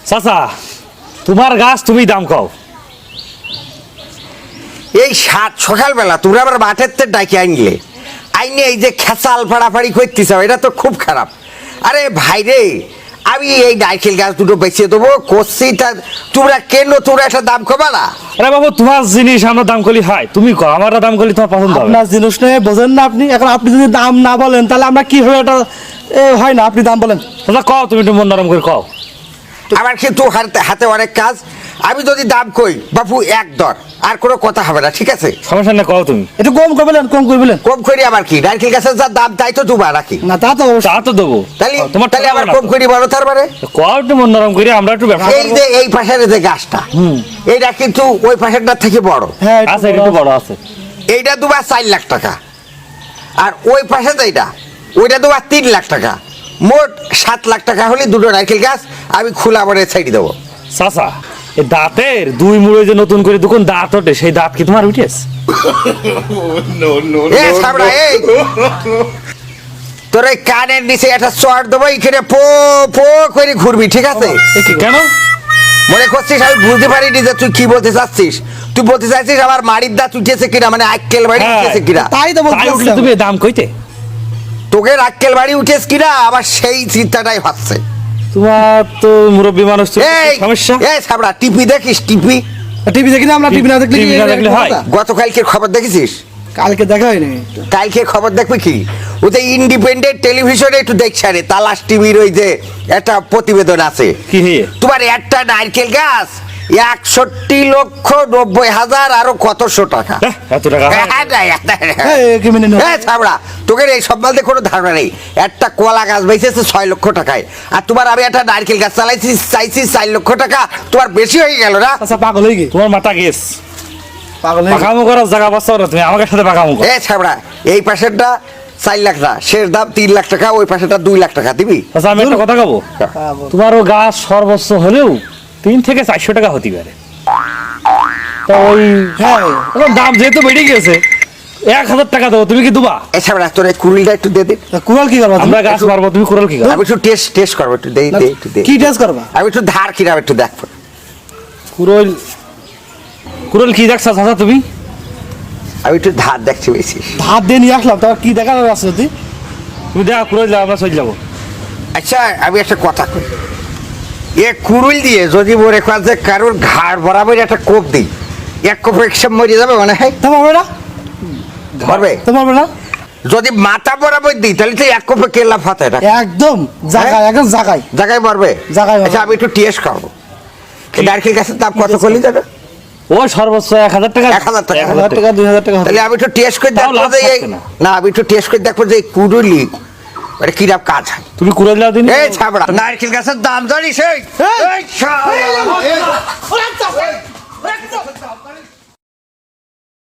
চাচা তোমার গাছ তুমি দাম কও। এই সকালবেলা তোমরা আবার মাঠের তে ডাকি আনলে আইনে এই যে খেসাল ফাড়াফাড়ি করতেছ এটা তো খুব খারাপ। আরে ভাই রে, আমি এই নারকেল গাছ দুটো বেঁচে দেবো করছি, তা তোমরা কেন তোমরা একটা দাম কমা না? আরে বাবু তোমার জিনিস আমরা দাম করলি হয়, তুমি কও আমার দাম করলি তোমার পছন্দ হবে। আপনার জিনিস নিয়ে বোঝেন না আপনি। এখন আপনি যদি দাম না বলেন তাহলে আমরা কি হবে, এটা হয় না। আপনি দাম বলেন। চাচা কও, তুমি একটু মন নরম করে কও। আমার কিন্তু হাতে অনেক কাজ। আমি যদি দাম কই বাপু এক দর, আর কোনো কথা হবে না, ঠিক আছে? সমস্যা নেই, কও তুমি। একটু কম করে বলেন, কম করে বলেন। কম করি আবার কি, নারকেল গাছের যা দাম তাই তো তোমার নাকি? না তা তো তা তো দেবো, তোমার তাহলে আবার কম করি বলো তার মানে? কও একটু মন নরম করে, আমরা একটু ব্যবসা এই যে এই পাশের যে গাছটা, এইটা কিন্তু ওই পাশেরটার থেকে বড়। হ্যাঁ আছে, একটু বড় আছে। এইটা তোমার 4 লাখ টাকা, আর ওই পাশে যেটা ওইটা তোমার 3 লাখ টাকা, মোট 7 লাখ টাকা হলে দুটো নারকেল গাছ আমি খোলা মানে ছাইড়ে দেবো। চাচা এই দাঁতের 2 মুড়ে যে নতুন করে দুখন দাঁত ওঠে, সেই দাঁত কি তোমার উঠেছ? এ সাবড়া, এই তোর এই কানের নিচে একটা চড় দেবো, এখানে পো পো করে ঘুরবি, ঠিক আছে? কেন মনে করছিস আমি বুঝতে পারিনি যে তুই কি বলতে চাচ্ছিস? তুই বলতে চাচ্ছিস আমার মাড়ির দাঁত উঠেছে কিনা, মানে আক্কেল বাড়ি হ্যাঁ। উঠেছে কিনা? তাই তো তাই উঠলে বলছি। তুমি দাম কইতে? তোকে আক্কেল বাড়ি উঠেছে কিনা আবার সেই চিন্তাটাই হচ্ছে। তোমার তো মুরব্বী মানুষ, এই সমস্যা। এই সাবড়া, টিভি দেখিস? টিভি টিভি দেখি না আমরা, টিভি না দেখলে টিভি না দেখলে হয়? গতকালকে খবর দেখেছিস? কালকে দেখা হয়নি। কালকে খবর দেখবে কি, ওতে ইন্ডিপেন্ডেন্ট টেলিভিশনে একটু দেখছে রে, তালাশ টিভির ওই যে একটা প্রতিবেদন আছে। কি নিয়ে? তোমার একটা নারকেল গাছ 61,90,000 আরো কতশো টাকা। এত টাকা? তোকে এই সম্বন্ধে কোনো ধারণা নেই। একটা কলা গাছ বেঁচেছে 6 লক্ষ টাকায়, আর তোমার আমি একটা নারকেল গাছ চাইছি 4 লক্ষ টাকা। তোমার বেশি হয়ে গেল না? আচ্ছা পাগল হয়ে গিয়ে, তোমার মাথা গেছ, পাগল হয়ে পাকামো করার জায়গা পাচ্ছ না তুমি, আমার সাথে পাকামো করো। ছাবড়া, এই পাশেরটা 4 লাখ না, শেষ দাম 3 লাখ টাকা, ওই পাশেরটা 2 লাখ টাকা দিবি। আচ্ছা আমি একটা কথা কব, তোমার ও গাছ সর্বোচ্চ হলেও 3 থেকে 400 টাকা হতে পারে। তা ওই হ্যাঁ এখন দাম যেহেতু বেড়ে গেছে, 1000 টাকা দেবো, তুমি কি দুবা? ছাবড়া তোর এই কুড়িটা একটু দে দিন। কুড়াল কি করবা? আমরা গাছ মারবো, তুমি কুড়াল কি করো? আমি একটু টেস্ট করবো, একটু দে দে একটু দে। কি টেস্ট করবা? আমি একটু ধার কিরাম একটু দেখবো। কুড়াল কুড়াল কি দেখছো চাচা তুমি? আমি একটু ধার দেখছি বেশি। ভাত দিয়ে নিয়ে আসলাম, তার কি দেখার আছে যদি? তুমি দেখা কুড়াল যাও, আমরা চলে যাবো। আচ্ছা আমি একটা কথা কই, এ কুড়ুল দিয়ে যদি মনে কর যে কারোর ঘাড় বরাবর একটা কোপ দিই, এক কোপ একসব মরে যাবে মনে হয়? তা পারবে না, পারবে? তা পারবে না। যদি মাথা বরাবর দিই তাহলে তো এক কোপে কেলা ফাতে না, একদম জায়গায়, একদম জায়গায় জায়গায় মরবে। জায়গায় মরবে। আচ্ছা আমি একটু টেস্ট করবো। নারকেল গাছের দাম কত করলি জানো? ও সর্বোচ্চ 1000 টাকা। 1000 টাকা। 1000 টাকা 2000 টাকা হবে। তাহলে আমি একটু টেস্ট করে তাও দেখবো লাভ যে এই, থাকছে না। না আমি একটু টেস্ট করে দেখবো যে এই কুড়ুলি মানে কিরাম কাজ হয়। তুমি কুড়াল যাও দিন। এই ছাবড়া, নারকেল গাছের দাম জানিস? এই শালা।